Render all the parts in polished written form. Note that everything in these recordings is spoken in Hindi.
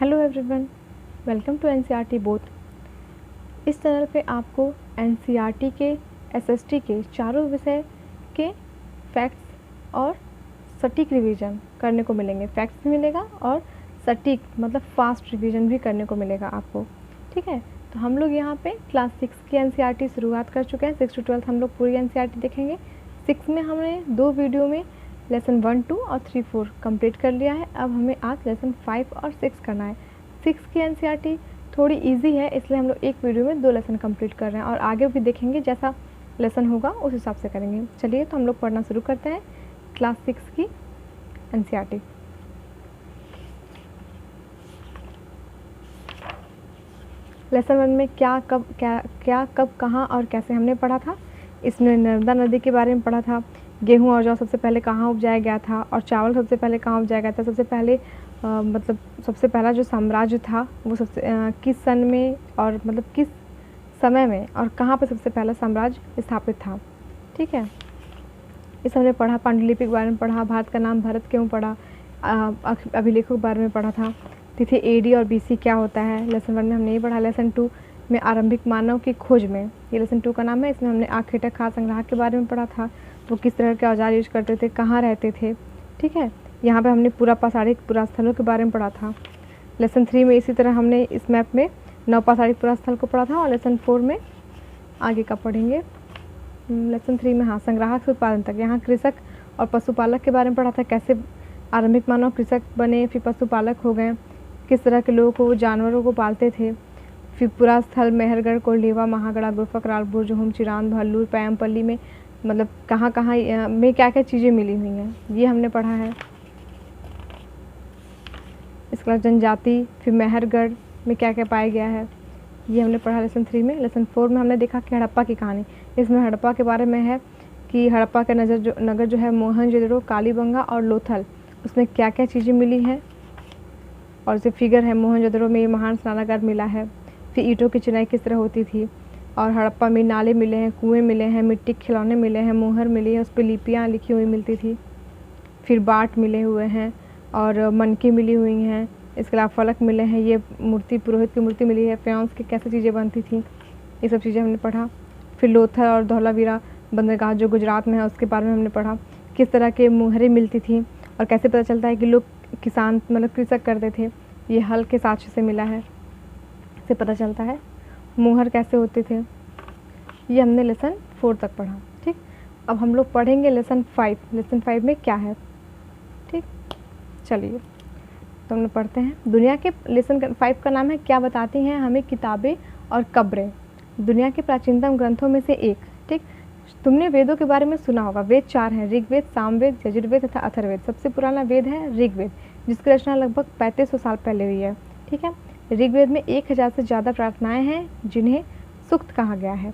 Hello everyone, welcome to NCERT both. इस चैनल पे आपको एनसीईआरटी के एसएसटी के चारों विषय के फैक्ट्स और सटीक रिवीजन करने को मिलेंगे। फैक्ट्स भी मिलेगा और सटीक मतलब फास्ट रिवीजन भी करने को मिलेगा आपको। ठीक है, तो हम लोग यहाँ पे क्लास 6 की एनसीईआरटी शुरुआत कर चुके हैं। 6 to 12 हम लोग पूरी एनसीईआरटी देखेंगे। 6 में हमने 2 वीडियो में लेसन 1, 2 और 3, 4 कंप्लीट कर लिया है। अब हमें आज लेसन 5 और 6 करना है। 6 की एनसीईआरटी थोड़ी इजी है, इसलिए हम लोग एक वीडियो में 2 लेसन कंप्लीट कर रहे हैं और आगे भी देखेंगे, जैसा लेसन होगा उस हिसाब से करेंगे। चलिए तो हम लोग पढ़ना शुरू करते हैं क्लास 6 की एनसीईआरटी। लेसन 1 में क्या कब कहाँ और कैसे हमने पढ़ा था। इसमें नर्मदा नदी के बारे में पढ़ा था। गेहूँ और जौ सबसे पहले कहाँ उपजाया गया था और चावल सबसे पहले कहाँ उपजाया गया था। सबसे पहले सबसे पहला जो साम्राज्य था वो किस सन में और मतलब किस समय में और कहाँ पर सबसे पहला साम्राज्य स्थापित था। ठीक है, इस हमने पढ़ा। पांडुलिपि के बारे में पढ़ा। भारत का नाम भारत क्यों पड़ा। अभिलेखों के बारे में पढ़ा था। तिथि एडी और बीसी क्या होता है। लेसन 1 में हमने ये पढ़ा। लेसन 2 में आरंभिक मानव की खोज में, ये लेसन 2 का नाम है। इसमें हमने आखेटक खाद्य संग्राहक के बारे में पढ़ा था। वो किस तरह के औजार यूज करते थे, कहाँ रहते थे। ठीक है, यहाँ पे हमने पूरा पाषाणिक पुरास्थलों के बारे में पढ़ा था। लेसन 3 में इसी तरह हमने इस मैप में नवपाषाणिक पुरास्थल को पढ़ा था और लेसन 4 में आगे का पढ़ेंगे। लेसन 3 में संग्राहक से उत्पादन तक, यहाँ कृषक और पशुपालक के बारे में पढ़ा था। कैसे आरंभिक मानव कृषक बने, फिर पशुपालक हो गए, किस तरह के लोगों को जानवरों को पालते थे। फिर पुरास्थल मेहरगढ़, कोल्हेवा, महागढ़ा, गुरफक, रालपुर, जोहुम, चिरांद, भल्लूर, पैमपल्ली में मतलब कहाँ कहाँ में क्या क्या चीज़ें मिली हुई हैं, ये हमने पढ़ा है। इसके बाद जनजाति, फिर मेहरगढ़ में क्या क्या पाया गया है, ये हमने पढ़ा लेसन 3 में। लेसन 4 में हमने देखा कि हड़प्पा की कहानी। इसमें हड़प्पा के बारे में है कि हड़प्पा का नगर जो है मोहनजोदड़ो, कालीबंगा और लोथल, उसमें क्या क्या चीज़ें मिली हैं और जो फिगर है मोहनजोदड़ो में ये महान स्नानागार मिला है। फिर ईंटों की चिनाई किस तरह होती थी और हड़प्पा में नाले मिले हैं, कुएँ मिले हैं, मिट्टी के खिलौने मिले हैं, मोहर मिली है, उस पर लिपियाँ लिखी हुई मिलती थी। फिर बाट मिले हुए हैं और मनकी मिली हुई हैं। इसके अलावा फलक मिले हैं, ये मूर्ति पुरोहित की मूर्ति मिली है। फ्यांस की कैसे चीज़ें बनती थी, ये सब चीज़ें हमने पढ़ा। फिर लोथल और धौलावीरा बंदरगाह जो गुजरात में है उसके बारे में हमने पढ़ा। किस तरह के मुहरें मिलती थी और कैसे पता चलता है कि लोग किसान मतलब कृषक करते थे, ये हल के साक्ष्य से मिला है, से पता चलता है। मुहर कैसे होते थे, ये हमने लेसन 4 तक पढ़ा। ठीक, अब हम लोग पढ़ेंगे लेसन 5। लेसन 5 में क्या है। ठीक, चलिए तो हम लोग पढ़ते हैं। दुनिया के लेसन 5 का नाम है क्या बताती हैं हमें किताबें और कब्रें। दुनिया के प्राचीनतम ग्रंथों में से एक। ठीक, तुमने वेदों के बारे में सुना होगा। वेद 4 हैं, ऋग्वेद, सामवेद, यजुर्वेद तथा अथर्ववेद। सबसे पुराना वेद है ऋग्वेद, जिसकी रचना लगभग 3500 साल पहले हुई है। ठीक है, ऋग्वेद में 1000 से ज़्यादा प्रार्थनाएं हैं जिन्हें सूक्त कहा गया है।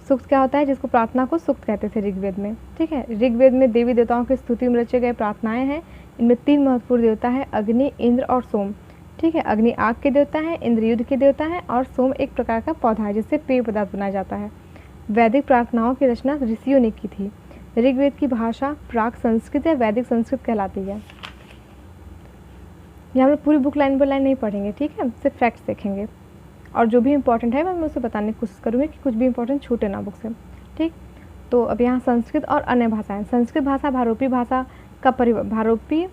सूक्त क्या होता है, जिसको प्रार्थना को सूक्त कहते थे ऋग्वेद में। ठीक है, ऋग्वेद में देवी देवताओं की स्तुति में रचे गए प्रार्थनाएं हैं। इनमें 3 महत्वपूर्ण देवता है, अग्नि, इंद्र और सोम। ठीक है, अग्नि आग के देवता है, इंद्र युद्ध के देवता है और सोम एक प्रकार का पौधा है जिससे पेय पदार्थ बनाया जाता है। वैदिक प्रार्थनाओं की रचना ऋषियों ने की थी। ऋग्वेद की भाषा प्राक संस्कृत या वैदिक संस्कृत कहलाती है। यहाँ हम लोग पूरी बुक लाइन बाय लाइन नहीं पढ़ेंगे, ठीक है, सिर्फ फैक्ट्स देखेंगे और जो भी इंपॉर्टेंट है मैं उसे बताने की कोशिश करूँगी कि कुछ भी इंपॉर्टेंट छूटे ना बुक से। ठीक, तो अब यहाँ संस्कृत और अन्य भाषाएं। संस्कृत भाषा भारोपी भाषा का भारोपी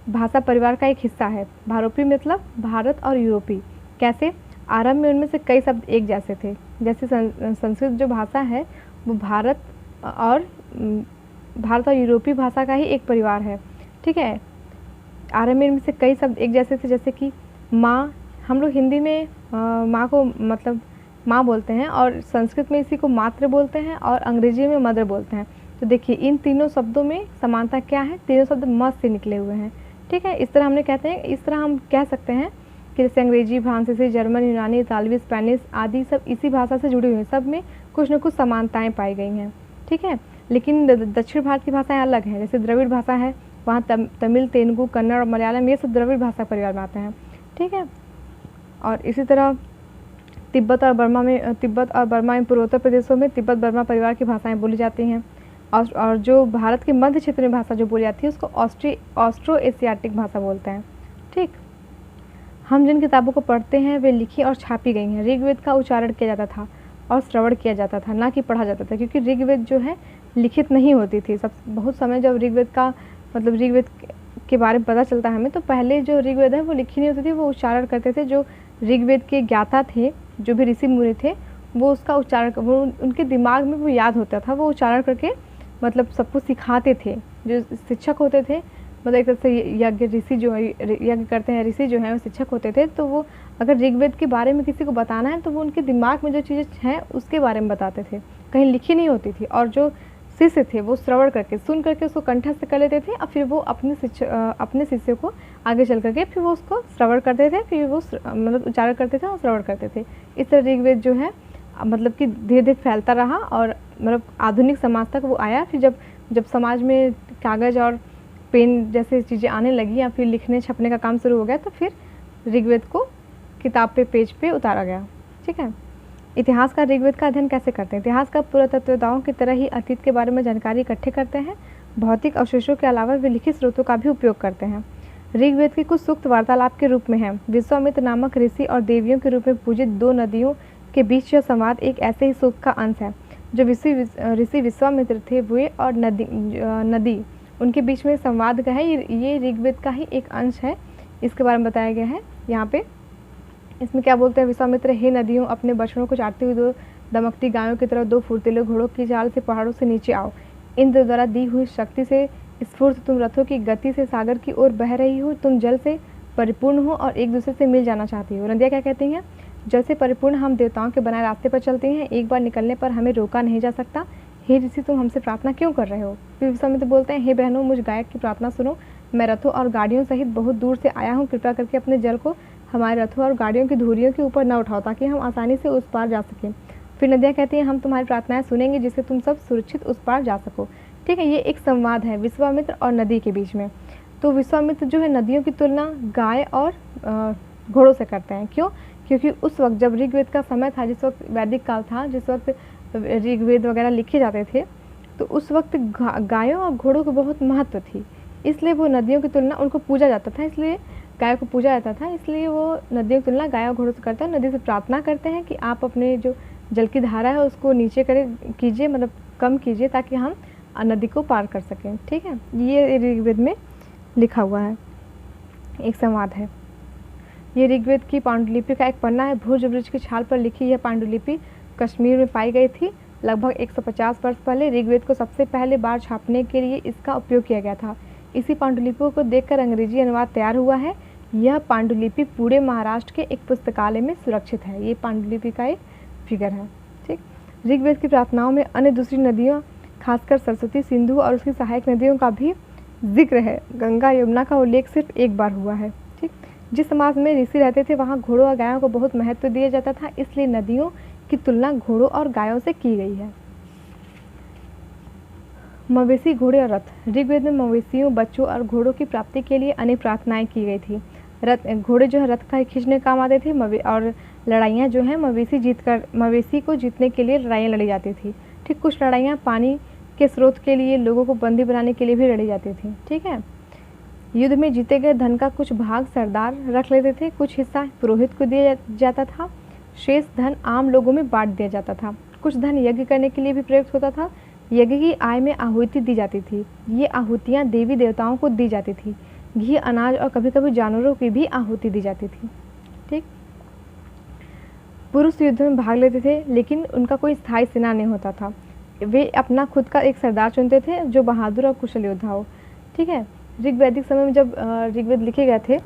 भाषा परिवार का एक हिस्सा है। भारोपी मतलब भारत और यूरोपी। कैसे, आरंभ में उनमें से कई शब्द एक जैसे थे। जैसे संस्कृत जो भाषा है वो भारत और यूरोपी भाषा का ही एक परिवार है। ठीक है, आरंभ में इनमें से कई शब्द एक जैसे थे, जैसे कि माँ, हम लोग हिंदी में माँ को मतलब माँ बोलते हैं और संस्कृत में इसी को मातृ बोलते हैं और अंग्रेजी में मदर बोलते हैं। तो देखिए इन तीनों शब्दों में समानता क्या है, तीनों शब्द म से निकले हुए हैं। ठीक है, इस तरह हमने कहते हैं, इस तरह हम कह सकते हैं कि जैसे अंग्रेजी, फ्रांसीसी, जर्मन, यूनानी, इतालवी, स्पेनिश आदि सब इसी भाषा से जुड़ी हुई हैं। सब में कुछ न कुछ समानताएँ पाई गई हैं। ठीक है, लेकिन दक्षिण भारत की भाषाएँ अलग हैं। जैसे द्रविड़ भाषा है, वहाँ तमिल, तेलुगु, कन्नड़ और मलयालम ये सब द्रविड़ भाषा परिवार में आते हैं। ठीक है, और इसी तरह तिब्बत और बर्मा में पूर्वोत्तर प्रदेशों में तिब्बत बर्मा परिवार की भाषाएं बोली जाती हैं। और जो भारत के मध्य क्षेत्र में भाषा जो बोली जाती है उसको ऑस्ट्रो एशियाटिक भाषा बोलते हैं। ठीक, हम जिन किताबों को पढ़ते हैं वे लिखी और छापी गई हैं। ऋग्वेद का उच्चारण किया जाता था और श्रवण किया जाता था, ना कि पढ़ा जाता था, क्योंकि ऋग्वेद जो है लिखित नहीं होती थी। सब बहुत समय जब ऋग्वेद का मतलब ऋग्वेद के बारे में पता चलता है हमें, तो पहले जो ऋग्वेद है वो लिखी नहीं होती थी, वो उच्चारण करते थे। जो ऋग्वेद के ज्ञाता थे, जो भी ऋषि मुनि थे, वो उसका उच्चारण, वो उनके दिमाग में वो याद होता था, वो उच्चारण करके मतलब सबको सिखाते थे। जो शिक्षक होते थे, मतलब एक तरह से यज्ञ ऋषि जो है, यज्ञ करते हैं ऋषि जो हैं वो शिक्षक होते थे। तो वो अगर ऋग्वेद के बारे में किसी को बताना है तो वो उनके दिमाग में जो चीज़ें हैं उसके बारे में बताते थे, कहीं लिखी नहीं होती थी। और जो शिष्य थे वो श्रवण करके, सुन करके उसको कंठस्थ कर लेते थे और फिर वो अपने शिष्य को आगे चल करके फिर वो उसको श्रवण करते थे, फिर वो मतलब उच्चारण करते थे और श्रवण करते थे। इस तरह ऋग्वेद जो है मतलब कि धीरे धीरे फैलता रहा और मतलब आधुनिक समाज तक वो आया। फिर जब समाज में कागज़ और पेन जैसे चीज़ें आने लगी या फिर लिखने छपने का काम शुरू हो गया, तो फिर ऋग्वेद को किताब पे, पेज पे उतारा गया। ठीक है। इतिहास का ऋग्वेद का अध्ययन कैसे करते हैं? इतिहास का पुरातत्वविदाओं की तरह ही अतीत के बारे में जानकारी इकट्ठे करते हैं। भौतिक अवशेषों के अलावा वे लिखित स्रोतों का भी उपयोग करते हैं। ऋग्वेद की कुछ सूक्त वार्तालाप के रूप में है। विश्वामित्र नामक ऋषि और देवियों के रूप में पूजित दो नदियों के बीच यह संवाद एक ऐसे ही सूक्त का अंश है। जो ऋषि विश्वामित्र थे वे और नदी उनके बीच में संवाद का है। ये ऋग्वेद का ही एक अंश है, इसके बारे में बताया गया है यहाँ पे। इसमें क्या बोलते हैं? विश्वामित्र, हे नदियों, अपने बछड़ों को चाटती हुई दो दमकती गायों की तरह दो फुर्तीले घोड़ों की चाल से पहाड़ों से नीचे आओ। इंद्र द्वारा दी हुई शक्ति से स्फूर्त तुम रथों की गति से सागर की ओर बह रही हो। तुम जल से परिपूर्ण हो और एक दूसरे से मिल जाना चाहती हो। नदियाँ क्या कहती हैं? जल से परिपूर्ण हम देवताओं के बनाए रास्ते पर चलते हैं, एक बार निकलने पर हमें रोका नहीं जा सकता। हे ऋषि, तुम हमसे प्रार्थना क्यों कर रहे हो? फिर विश्वामित्र बोलते हैं, हे बहनों, मुझ गायक की प्रार्थना सुनो। मैं रथों और गाड़ियों सहित बहुत दूर से आया हूँ। कृपया करके अपने जल को हमारे रथों और गाड़ियों की धुरियों के ऊपर न उठाओ, ताकि हम आसानी से उस पार जा सकें। फिर नदियाँ कहती हैं, हम तुम्हारी प्रार्थनाएं सुनेंगे, जिससे तुम सब सुरक्षित उस पार जा सको। ठीक है, ये एक संवाद है विश्वामित्र और नदी के बीच में। तो विश्वामित्र जो है नदियों की तुलना गाय और घोड़ों से करते हैं। क्यों? क्योंकि उस वक्त जब ऋग्वेद का समय था, जिस वक्त वैदिक काल था, जिस वक्त ऋग्वेद वगैरह लिखे जाते थे, तो उस वक्त गायों और घोड़ों को बहुत महत्व थी। इसलिए वो नदियों की तुलना, उनको पूजा जाता था, इसलिए गाय को पूजा जाता था, इसलिए वो नदियों की तुलना गाय और घोड़ों से करता है। नदी से प्रार्थना करते हैं कि आप अपने जो जल की धारा है उसको नीचे कीजिए, मतलब कम कीजिए, ताकि हम नदी को पार कर सकें। ठीक है, ये ऋग्वेद में लिखा हुआ है, एक संवाद है। ये ऋग्वेद की पांडुलिपि का एक पन्ना है। भुज वृक्ष की छाल पर लिखी यह पांडुलिपि कश्मीर में पाई गई थी। लगभग 150 वर्ष पहले ऋग्वेद को सबसे पहले बार छापने के लिए इसका उपयोग किया गया था। इसी पांडुलिपियों को देखकर अंग्रेजी अनुवाद तैयार हुआ है। यह पांडुलिपि पूरे महाराष्ट्र के एक पुस्तकालय में सुरक्षित है। ये पांडुलिपि का एक फिगर है। ठीक, ऋग्वेद की प्रार्थनाओं में अन्य दूसरी नदियों, खासकर सरस्वती, सिंधु और उसकी सहायक नदियों का भी जिक्र है। गंगा, यमुना का उल्लेख सिर्फ एक बार हुआ है। ठीक, जिस समाज में ऋषि रहते थे वहाँ घोड़ों और गायों को बहुत महत्व दिया जाता था, इसलिए नदियों की तुलना घोड़ों और गायों से की गई है। मवेशी, घोड़े और रथ। ऋग्वेद में मवेशियों, बच्चों और घोड़ों की प्राप्ति के लिए अनेक प्रार्थनाएं की गई थी। घोड़े जो है रथ का खींचने काम आते थे, और लड़ाइयाँ जो हैं मवेशी को जीतने के लिए लड़ाइयाँ लड़ी जाती थी। ठीक, कुछ लड़ाइयाँ पानी के स्रोत के लिए, लोगों को बंदी बनाने के लिए भी लड़ी जाती थी। ठीक है, युद्ध में जीते गए धन का कुछ भाग सरदार रख लेते थे, कुछ हिस्सा पुरोहित को दिया जाता था, शेष धन आम लोगों में बांट दिया जाता था। कुछ धन यज्ञ करने के लिए भी प्रयुक्त होता था। यज्ञ की आय में आहुति दी जाती थी। ये आहुतियाँ देवी देवताओं को दी जाती थी। घी, अनाज और कभी कभी जानवरों की भी आहुति दी जाती थी। ठीक, पुरुष युद्ध में भाग लेते थे, लेकिन उनका कोई स्थायी सेना नहीं होता था। वे अपना खुद का एक सरदार चुनते थे जो बहादुर और कुशल योद्धा हो। ठीक है, ऋग्वैदिक समय में जब ऋग्वेद लिखे गए थे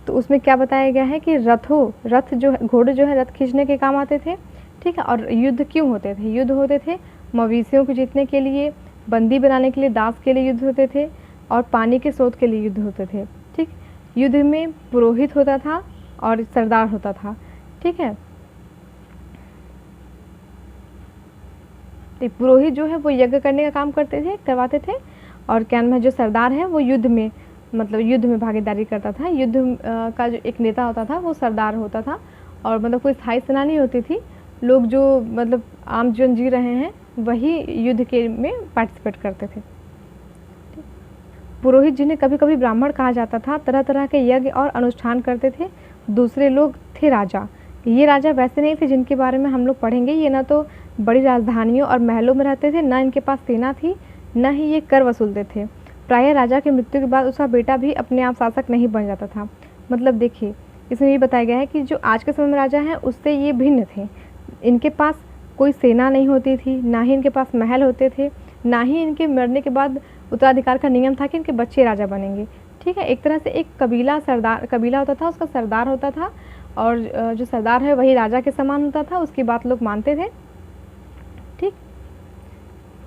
तो उसमें क्या बताया गया है कि रथ जो है, घोड़े जो है रथ खींचने के काम आते थे। ठीक है, और युद्ध क्यों होते थे? युद्ध होते थे मवेशियों को जीतने के लिए, बंदी बनाने के लिए, दास के लिए युद्ध होते थे, और पानी के स्रोत के लिए युद्ध होते थे। ठीक, युद्ध में पुरोहित होता था और सरदार होता था। ठीक है, तो पुरोहित जो है वो यज्ञ करने का काम करवाते थे, और क्या नाम है, जो सरदार है वो युद्ध में भागीदारी करता था। युद्ध का जो एक नेता होता था वो सरदार होता था, और मतलब कोई स्थायी सेना नहीं होती थी। लोग जो मतलब आम जीवन जी रहे हैं वही युद्ध के में पार्टिसिपेट करते थे। पुरोहित, जिन्हें कभी कभी ब्राह्मण कहा जाता था, तरह तरह के यज्ञ और अनुष्ठान करते थे। दूसरे लोग थे राजा। ये राजा वैसे नहीं थे जिनके बारे में हम लोग पढ़ेंगे। ये ना तो बड़ी राजधानियों और महलों में रहते थे, ना इनके पास सेना थी, न ही ये कर वसूलते थे। प्रायः राजा की मृत्यु के बाद उसका बेटा भी अपने आप शासक नहीं बन जाता था। मतलब देखिए, इसमें ये बताया गया है कि जो आज के समय में राजा हैं उससे ये भिन्न थे। इनके पास कोई सेना नहीं होती थी, ना ही इनके पास महल होते थे, ना ही इनके मरने के बाद उत्तराधिकार का नियम था कि इनके बच्चे राजा बनेंगे। ठीक है, एक तरह से एक कबीला होता था, उसका सरदार होता था, और जो सरदार है वही राजा के समान होता था, उसकी बात लोग मानते थे। ठीक,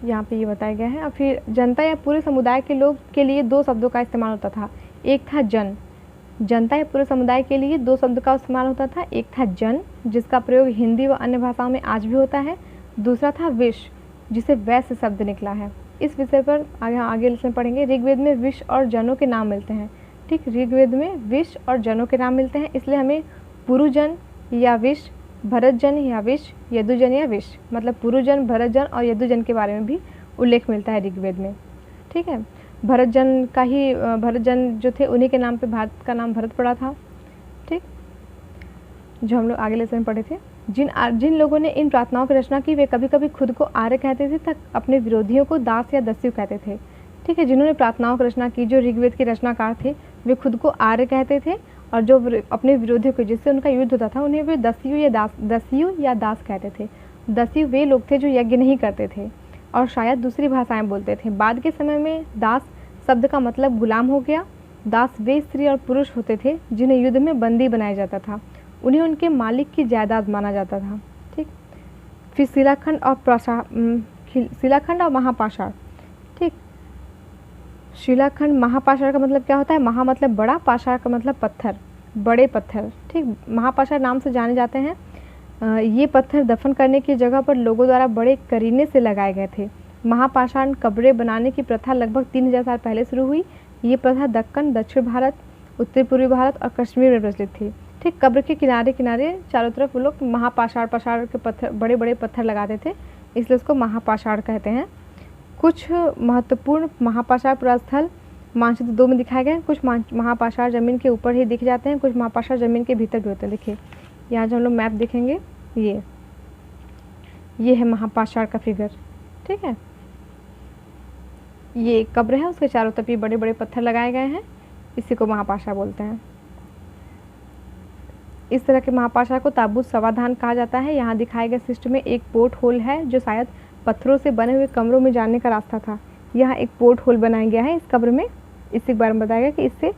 यहाँ पे ये बताया गया है। और फिर जनता या पूरे समुदाय के लोग के लिए दो शब्दों का इस्तेमाल होता था। एक था जन, जनता या पूरे समुदाय के लिए दो शब्द का इस्तेमाल होता था। एक था जन, जिसका प्रयोग हिंदी व अन्य भाषाओं में आज भी होता है। दूसरा था विश, जिसे वैश्य शब्द निकला है। इस विषय पर आगे लेसन पढ़ेंगे। ऋग्वेद में विश और जनों के नाम मिलते हैं। ठीक, ऋग्वेद में विश और जनों के नाम मिलते हैं, इसलिए हमें पुरुजन या विश, भरतजन या विश, यदुजन या विश, मतलब पुरुजन, भरतजन और यदुजन के बारे में भी उल्लेख मिलता है ऋग्वेद में। ठीक है, भरतजन जो थे उन्हीं के नाम पे भारत का नाम भरत पड़ा था। ठीक, जो हम लोग आगे लेसन में पढ़े थे। जिन लोगों ने इन प्रार्थनाओं की रचना की वे कभी कभी खुद को आर्य कहते थे, तक अपने विरोधियों को दास या दस्यु कहते थे। ठीक है, जिन्होंने प्रार्थनाओं की रचना की, जो ऋग्वेद के रचनाकार थे, वे खुद को आर्य कहते थे, और जो अपने विरोधियों को जिससे उनका युद्ध होता था उन्हें वे दस्यु या दास कहते थे। दस्यु वे लोग थे जो यज्ञ नहीं करते थे और शायद दूसरी भाषाएं बोलते थे। बाद के समय में दास शब्द का मतलब गुलाम हो गया। दास वे स्त्री और पुरुष होते थे जिन्हें युद्ध में बंदी बनाया जाता था, उन्हें उनके मालिक की जायदाद माना जाता था। ठीक, फिर शिलाखंड और महापाषाण। ठीक, शिलाखंड महापाषाण का मतलब क्या होता है? महा मतलब बड़ा, पाषाण का मतलब पत्थर, बड़े पत्थर। ठीक, महापाषाण नाम से जाने जाते हैं। ये पत्थर दफन करने की जगह पर लोगों द्वारा बड़े करीने से लगाए गए थे। महापाषाण कब्रें बनाने की प्रथा लगभग 3000 साल पहले शुरू हुई। ये प्रथा दक्कन, दक्षिण भारत, उत्तर पूर्वी भारत और कश्मीर में प्रचलित थी। ठीक, कब्र के किनारे किनारे चारों तरफ वो लोग महापाषाण के पत्थर, बड़े बड़े पत्थर लगाते थे, इसलिए उसको महापाषाण कहते हैं। कुछ महत्वपूर्ण महापाषाण पुरास्थल मानचित्र 2 में दिखाए गए हैं। कुछ महापाषाण जमीन के ऊपर ही दिख जाते हैं, कुछ महापाषाण जमीन के भीतर भी होते हैं। देखिए, यहाँ जो हम लोग मैप देखेंगे, ये है महापाषाण का फिगर। ठीक है, ये एक कब्र है, उसके चारों तरफ ये बड़े बड़े पत्थर लगाए गए हैं, इसी को महापाषाण बोलते हैं। इस तरह के महापाषाण को ताबूत समाधान कहा जाता है। यहाँ दिखाए गए सिस्टम में एक पोर्ट होल है जो शायद पत्थरों से बने हुए कमरों में जाने का रास्ता था। यहाँ एक पोर्ट होल बनाया गया है इस कब्र में, इसी के बारे में बताया गया कि इससे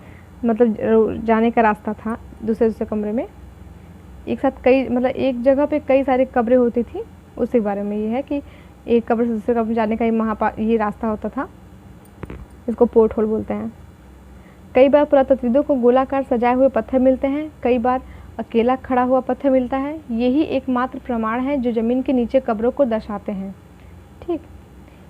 मतलब जाने का रास्ता था दूसरे कमरे में। एक साथ कई, मतलब एक जगह पे कई सारी कब्रें होती थी, उसी बारे में ये है कि एक कब्र से दूसरे कब्र में जाने का ये रास्ता होता था, इसको पोर्ट होल बोलते हैं। कई बार पुरातत्वविदों को गोलाकार सजाए हुए पत्थर मिलते हैं, कई बार अकेला खड़ा हुआ पत्थर मिलता है। यही एकमात्र प्रमाण है जो जमीन के नीचे कब्रों को दर्शाते हैं। ठीक,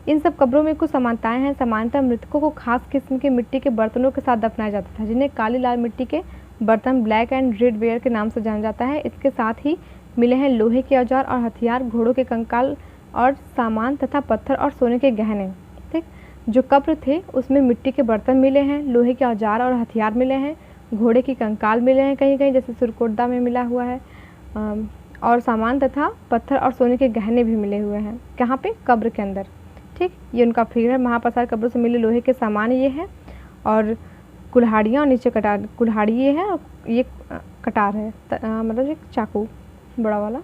इन सब कब्रों में कुछ समानताएं हैं। सामान्यतः मृतकों को खास किस्म के मिट्टी के बर्तनों के साथ दफनाया जाता था, जिन्हें काली लाल मिट्टी के बर्तन, ब्लैक एंड रेड वेयर के नाम से जाना जाता है। इसके साथ ही मिले हैं लोहे के औजार और हथियार, घोड़ों के कंकाल और सामान तथा पत्थर और सोने के गहने। ठीक, जो कब्र थे उसमें मिट्टी के बर्तन मिले हैं, लोहे के औजार और हथियार मिले हैं, घोड़े की कंकाल मिले हैं कहीं कहीं, जैसे सुरकोटदा में मिला हुआ है, और सामान तथा पत्थर और सोने के गहने भी मिले हुए हैं। कहाँ पे? कब्र के अंदर। ठीक, ये उनका फिगर है। महापाषाण कब्र से मिले लोहे के सामान ये है, और कुल्हाड़ियाँ और नीचे कटार, कुल्हाड़ी ये है और ये कटार है, मतलब एक चाकू बड़ा वाला।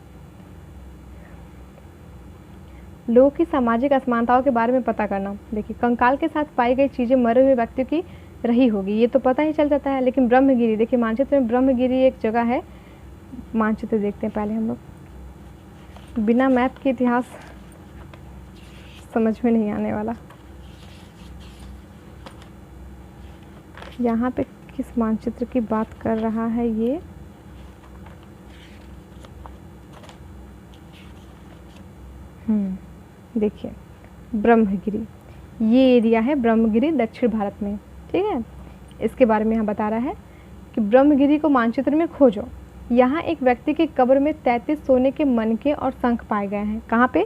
लोगों की सामाजिक असमानताओं के बारे में पता करना। देखिए, कंकाल के साथ पाई गई चीज़ें मरे हुए व्यक्ति की रही होगी, ये तो पता ही चल जाता है। लेकिन ब्रह्मगिरी, देखिए मानचित्र में ब्रह्मगिरी एक जगह है, मानचित्र देखते हैं पहले हम लोग। बिना मैप के इतिहास समझ में नहीं आने वाला। यहाँ पे किस मानचित्र की बात कर रहा है ये? देखिए, ब्रह्मगिरी, ये एरिया है ब्रह्मगिरी दक्षिण भारत में। ठीक है, इसके बारे में यहाँ बता रहा है कि ब्रह्मगिरी को मानचित्र में खोजो। यहाँ एक व्यक्ति की कब्र में 33 सोने के मनके और शंख पाए गए हैं। कहाँ पे?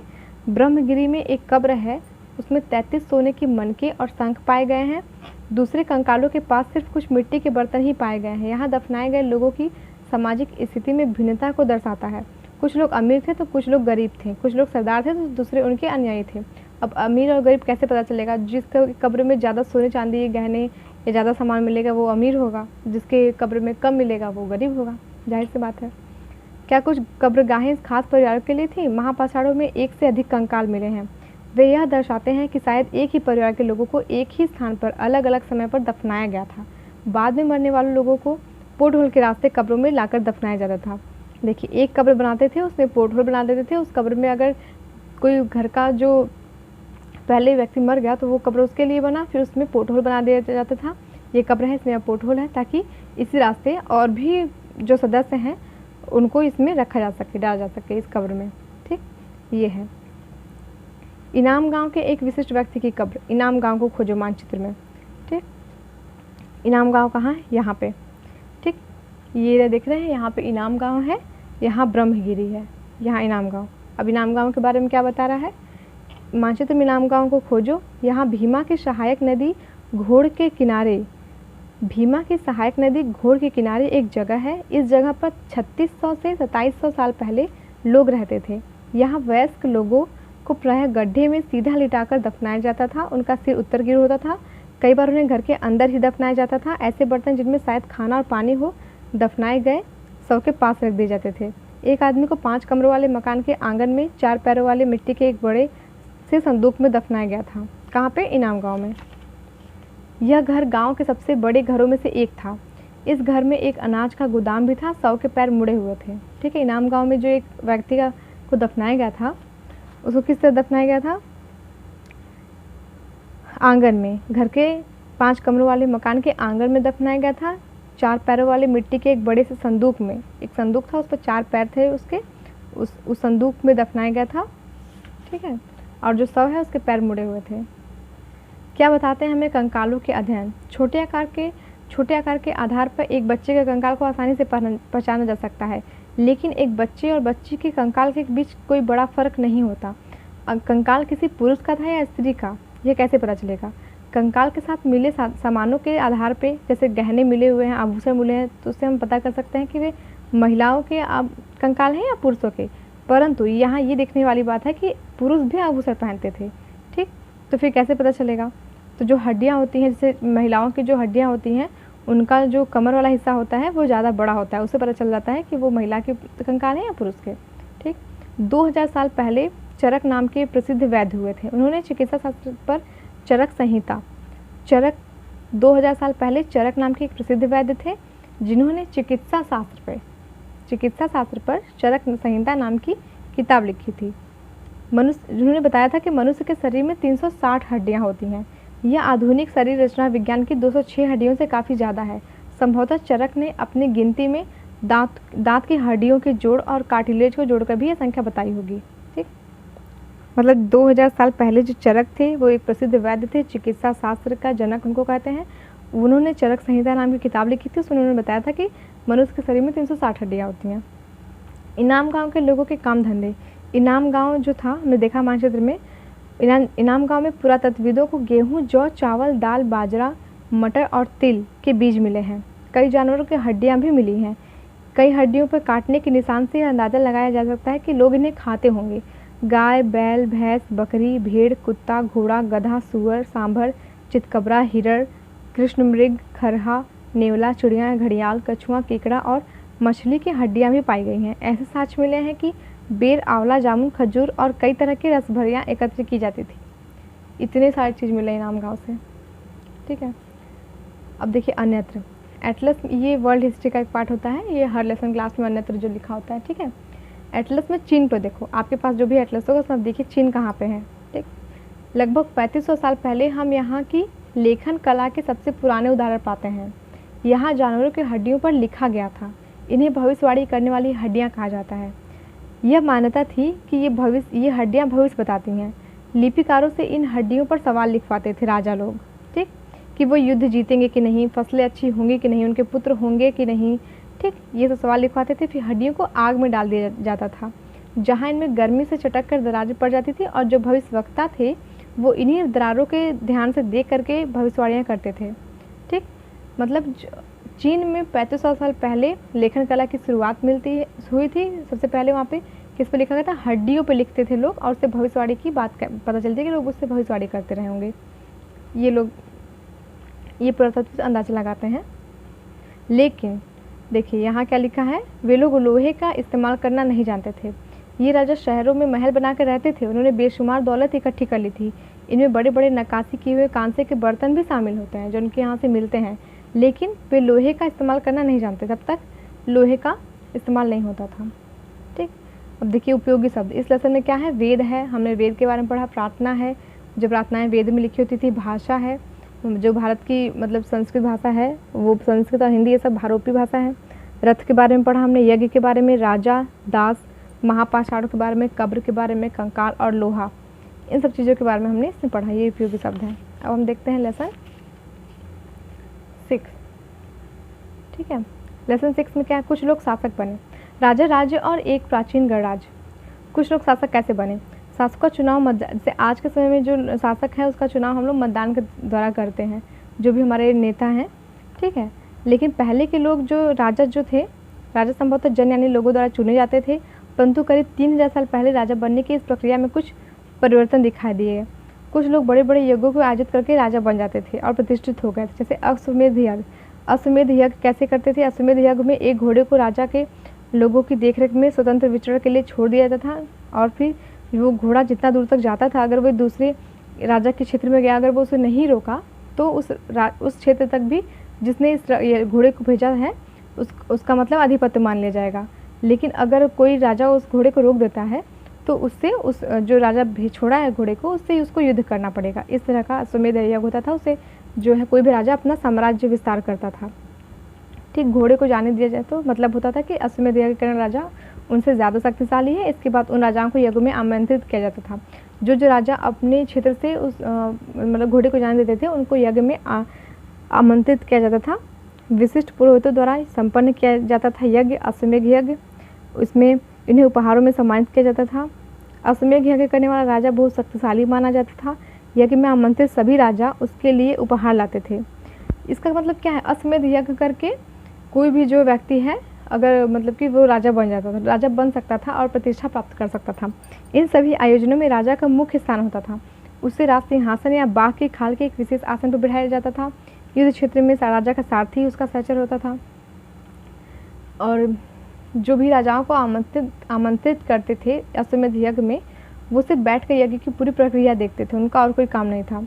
ब्रह्मगिरी में एक कब्र है, उसमें 33 सोने के मनके और शंख पाए गए हैं। दूसरे कंकालों के पास सिर्फ कुछ मिट्टी के बर्तन ही पाए गए हैं। यहाँ दफनाए गए लोगों की सामाजिक स्थिति में भिन्नता को दर्शाता है। कुछ लोग अमीर थे तो कुछ लोग गरीब थे, कुछ लोग सरदार थे तो दूसरे उनके अनुयायी थे। अब अमीर और गरीब कैसे पता चलेगा? जिसके कब्र में ज़्यादा सोने चांदी गहने या ज़्यादा सामान मिलेगा वो अमीर होगा, जिसके कब्र में कम मिलेगा वो गरीब होगा, जाहिर सी बात है। क्या कुछ कब्रगाहें खास परिवार के लिए थी? महापाषाणों में एक से अधिक कंकाल मिले हैं। वे यह दर्शाते हैं कि शायद एक ही परिवार के लोगों को एक ही स्थान पर अलग अलग समय पर दफनाया गया था। बाद में मरने वाले लोगों को पोर्ट होल के रास्ते कब्रों में लाकर दफनाया जाता था। देखिए, एक कब्र बनाते थे, उसमें पोर्ट होल बना देते थे। उस कब्र में अगर कोई घर का जो पहले व्यक्ति मर गया तो वो कब्र उसके लिए बना, फिर उसमें पोर्ट होल बना दिया जाता था। ये कब्र है, इसमें पोर्ट होल है, ताकि इसी रास्ते और भी जो सदस्य हैं उनको इसमें रखा जा सके, डाला जा सके इस कब्र में। ठीक, ये है इनाम गांव के एक विशिष्ट व्यक्ति की कब्र। इनाम गांव को खोजो मानचित्र में। ठीक, इनाम गांव कहाँ है? यहाँ पे। ठीक, ये देख रहे हैं, यहाँ पे इनाम गांव है, यहाँ ब्रह्मगिरी है, यहाँ इनाम गांव। अब इनाम गांव के बारे में क्या बता रहा है? मानचित्र में इनाम गांव को खोजो। यहाँ भीमा की सहायक नदी घोड़ के किनारे, भीमा की सहायक नदी घोड़ के किनारे एक जगह है। इस जगह पर 3600 से 2700 साल पहले लोग रहते थे। यहाँ वयस्क लोगों को प्रायः गड्ढे में सीधा लिटाकर दफनाया जाता था। उनका सिर उत्तर गिर होता था। कई बार उन्हें घर के अंदर ही दफनाया जाता था। ऐसे बर्तन जिनमें शायद खाना और पानी हो दफनाए गए शव के पास रख दिए जाते थे। एक आदमी को 5 कमरों वाले मकान के आंगन में 4 पैरों वाले मिट्टी के एक बड़े से संदूक में दफनाया गया था। कहाँ पे? इनाम गांव में। यह घर गांव के सबसे बड़े घरों में से एक था। इस घर में एक अनाज का गोदाम भी था। शव के पैर मुड़े हुए थे। ठीक है, इनाम गांव में जो एक व्यक्ति को दफनाया गया था, उसको किस तरह दफनाया गया था? आंगन में, घर के 5 कमरों वाले मकान के आंगन में दफनाया गया था। 4 पैरों वाले मिट्टी के एक बड़े से संदूक में, एक संदूक था उस पर 4 पैर थे उसके, उस संदूक में दफनाया गया था। ठीक है, और जो शव है उसके पैर मुड़े हुए थे। क्या बताते हैं हमें कंकालों के अध्ययन? छोटे आकार के आधार पर एक बच्चे के कंकाल को आसानी से पहचाना जा सकता है, लेकिन एक बच्चे और बच्ची के कंकाल के बीच कोई बड़ा फर्क नहीं होता। कंकाल किसी पुरुष का था या स्त्री का, यह कैसे पता चलेगा? कंकाल के साथ मिले सामानों के आधार पे, जैसे गहने मिले हुए हैं, आभूषण मिले हैं, तो उससे हम पता कर सकते हैं कि वे महिलाओं के कंकाल हैं या पुरुषों के। परंतु यहाँ ये देखने वाली बात है कि पुरुष भी आभूषण पहनते थे। ठीक, तो फिर कैसे पता चलेगा? तो जो हड्डियाँ होती हैं, जैसे महिलाओं की जो हड्डियाँ होती हैं, उनका जो कमर वाला हिस्सा होता है वो ज़्यादा बड़ा होता है। उससे पता चल जाता है कि वो महिला के कंकाल हैं या पुरुष के। ठीक, 2000 साल पहले चरक नाम के प्रसिद्ध वैद्य हुए थे। उन्होंने चिकित्सा शास्त्र पर चरक संहिता, 2000 साल पहले चरक नाम के एक प्रसिद्ध वैद्य थे जिन्होंने चिकित्सा शास्त्र पर चरक संहिता नाम की किताब लिखी थी। जिन्होंने बताया था कि मनुष्य के शरीर में 360 हड्डियाँ होती हैं। यह आधुनिक शरीर रचना विज्ञान की 206 हड्डियों से काफ़ी ज़्यादा है। संभवतः चरक ने अपनी गिनती में दांत की हड्डियों के जोड़ और कार्टिलेज को जोड़कर भी यह संख्या बताई होगी। ठीक, मतलब 2000 साल पहले जो चरक थे वो एक प्रसिद्ध वैद्य थे, चिकित्सा शास्त्र का जनक उनको कहते हैं। उन्होंने चरक संहिता नाम की किताब लिखी थी। उसमें उन्होंने बताया था कि मनुष्य के शरीर में 360 हड्डियाँ होती हैं। इनाम गाँव के लोगों के काम धंधे। इनाम गाँव जो था, हमने देखा मानचित्र में, इनाम गाँव में पुरातत्वविदों को गेहूँ, जौ, चावल, दाल, बाजरा, मटर और तिल के बीज मिले हैं। कई जानवरों की हड्डियाँ भी मिली हैं। कई हड्डियों पर काटने के निशान से अंदाज़ा लगाया जा सकता है कि लोग इन्हें खाते होंगे। गाय, बैल, भैंस, बकरी, भेड़, कुत्ता, घोड़ा, गधा, सूअर, सांभर, चितकबरा, हिरण, कृष्णमृग, खरहा, नेवला, चिड़िया, घड़ियाल, कछुआ, केकड़ा और मछली की हड्डियाँ भी पाई गई हैं। ऐसे साक्ष्य मिले हैं कि बेर, आंवला, जामुन, खजूर और कई तरह की रसभरियाँ एकत्र की जाती थी। इतने सारी चीज़ मिले इनाम गाँव से। ठीक है, अब देखिए अन्यत्र। एटलस, ये वर्ल्ड हिस्ट्री का एक पार्ट होता है, ये हर लेसन क्लास में अन्यत्र जो लिखा होता है। ठीक है, एटलस में चीन पर देखो, आपके पास जो भी एटलस होगा उसमें देखिए चीन कहाँ पे है। ठीक, लगभग 3500 साल पहले हम यहाँ की लेखन कला के सबसे पुराने उदाहरण पाते हैं। यहाँ जानवरों की हड्डियों पर लिखा गया था। इन्हें भविष्यवाणी करने वाली हड्डियाँ कहा जाता है। यह मान्यता थी कि ये हड्डियाँ भविष्य बताती हैं। लिपिकारों से इन हड्डियों पर सवाल लिखवाते थे राजा लोग। ठीक, कि वो युद्ध जीतेंगे कि नहीं, फसलें अच्छी होंगी कि नहीं, उनके पुत्र होंगे कि नहीं। ठीक, ये सब सवाल लिखवाते थे। फिर हड्डियों को आग में डाल दिया जाता था, जहाँ इनमें गर्मी से चटक कर दरारें पड़ जाती थी, और जो भविष्यवक्ता थे वो इन्हीं दरारों के ध्यान से देख करके भविष्यवाणियाँ करते थे। ठीक, मतलब चीन में 3500 साल पहले लेखन कला की शुरुआत हुई थी। सबसे पहले वहाँ पे किस पे लिखा गया था? हड्डियों पे लिखते थे लोग, और उससे भविष्यवाणी की बात पता चलती है कि लोग उससे भविष्यवाणी करते रहे होंगे। ये लोग ये पुरातत्व से अंदाजा लगाते हैं। लेकिन देखिए यहाँ क्या लिखा है, वे लोग लोहे का इस्तेमाल करना नहीं जानते थे। ये राजा शहरों में महल बना कर रहते थे, उन्होंने बेशुमार दौलत इकट्ठी कर ली थी। इनमें बड़े बड़े नक्काशी किए हुए कांसे के बर्तन भी शामिल होते हैं जो उनके यहाँ से मिलते हैं, लेकिन वे लोहे का इस्तेमाल करना नहीं जानते। तब तक लोहे का इस्तेमाल नहीं होता था। ठीक, अब देखिए उपयोगी शब्द इस लेसन में क्या है? वेद है, हमने वेद के बारे में पढ़ा। प्रार्थना है, जो प्रार्थनाएं वेद में लिखी होती थी। भाषा है, जो भारत की मतलब संस्कृत भाषा है, वो संस्कृत और हिंदी ये सब भारोपी भाषा है। रथ के बारे में पढ़ा हमने, यज्ञ के बारे में, राजा दास महापाषाणों के बारे में, कब्र के बारे में, कंकाल और लोहा, इन सब चीज़ों के बारे में हमने इसमें पढ़ा। ये उपयोगी शब्द हैं। अब हम देखते हैं लेसन 6। ठीक है, लेसन 6 में क्या है? कुछ लोग शासक बने। राजा राज्य और एक प्राचीन गणराज्य। कुछ लोग शासक कैसे बने? शासक का चुनाव जैसे आज के समय में जो शासक है उसका चुनाव हम लोग मतदान के द्वारा करते हैं, जो भी हमारे नेता हैं। ठीक है, लेकिन पहले के लोग जो राजा जो थे, राजा संभवतः जन यानी लोगों द्वारा चुने जाते थे, परंतु करीब 3000 साल पहले राजा बनने की इस प्रक्रिया में कुछ परिवर्तन दिखाई दिए। कुछ लोग बड़े बड़े यज्ञों को आयोजित करके राजा बन जाते थे और प्रतिष्ठित हो गए थे, जैसे अश्वमेध यज्ञ। अश्वमेध यज्ञ कैसे करते थे? अश्वमेध यज्ञ में एक घोड़े को राजा के लोगों की देखरेख में स्वतंत्र विचरण के लिए छोड़ दिया जाता था, और फिर वो घोड़ा जितना दूर तक जाता था, अगर वो दूसरे राजा के क्षेत्र में गया, अगर वो उसे नहीं रोका तो उस क्षेत्र तक भी जिसने इस घोड़े को भेजा है उसका मतलब आधिपत्य मान लिया जाएगा। लेकिन अगर कोई राजा उस घोड़े को रोक देता है तो उससे उस जो राजा छोड़ा है घोड़े को, उससे उसको युद्ध करना पड़ेगा। इस तरह का अश्वमेध यज्ञ होता था। उससे जो है कोई भी राजा अपना साम्राज्य विस्तार करता था। ठीक, घोड़े को जाने दिया जाए तो मतलब होता था कि अश्वमेध यज्ञ करने राजा उनसे ज़्यादा शक्तिशाली है। इसके बाद उन राजाओं को यज्ञ में आमंत्रित किया जाता था। जो राजा अपने क्षेत्र से उस मतलब घोड़े को जाने देते थे उनको यज्ञ में आमंत्रित किया जाता था। विशिष्ट पुरोहितों द्वारा संपन्न किया जाता था यज्ञ, अश्वमेध यज्ञ। इसमें इन्हें उपहारों में सम्मानित किया जाता था। अश्वमेध यज्ञ करने वाला राजा बहुत शक्तिशाली माना जाता था। यज्ञ में आमंत्रित सभी राजा उसके लिए उपहार लाते थे। इसका मतलब क्या है? अश्वमेध यज्ञ करके कोई भी जो व्यक्ति है अगर मतलब कि वो राजा बन जाता था, राजा बन सकता था और प्रतिष्ठा प्राप्त कर सकता था। इन सभी आयोजनों में राजा का मुख्य स्थान होता था। उससे राज सिंहासन या बाघ की खाल के एक विशेष आसन पर बिठाया जाता था। युद्ध क्षेत्र में राजा का सारथी उसका सहचर होता था। और जो भी राजाओं को आमंत्रित करते थे अश्वमेध यज्ञ में, वो सिर्फ बैठ कर यज्ञ की पूरी प्रक्रिया देखते थे, उनका और कोई काम नहीं था।